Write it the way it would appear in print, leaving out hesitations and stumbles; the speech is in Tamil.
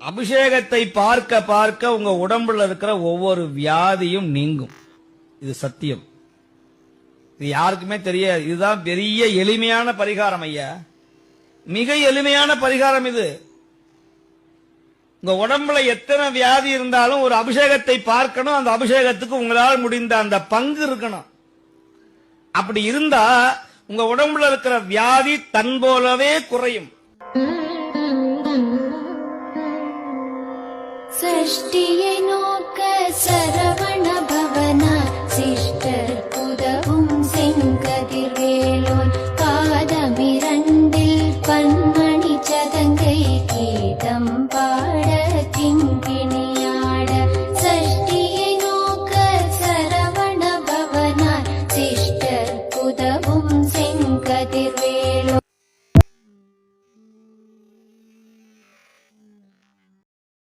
அபிஷேகத்தை பார்க்க பார்க்க உங்க உடம்புல இருக்கிற ஒவ்வொரு வியாதியும் நீங்கும். இது சத்தியம். இது யாருக்குமே தெரியாது. இதுதான் பெரிய எளிமையான பரிகாரம் ஐயா. மிக எளிமையான பரிகாரம் இது. உங்க உடம்புல எத்தனை வியாதி இருந்தாலும் ஒரு அபிஷேகத்தை பார்க்கணும். அந்த அபிஷேகத்துக்கு உங்களால் முடிந்த அந்த பங்கு இருக்கணும். அப்படி இருந்தா உங்க உடம்புல இருக்கிற வியாதி தன் போலவே குறையும். சஷ்டியை நோக்க சரவண பவன சிஷ்டர் உதவும் செங்கதிர்வேலோன் பாதமிரண்டில் பன்மணி சதங்கை கீதம் பாட கிங்கிணியாட சஷ்டி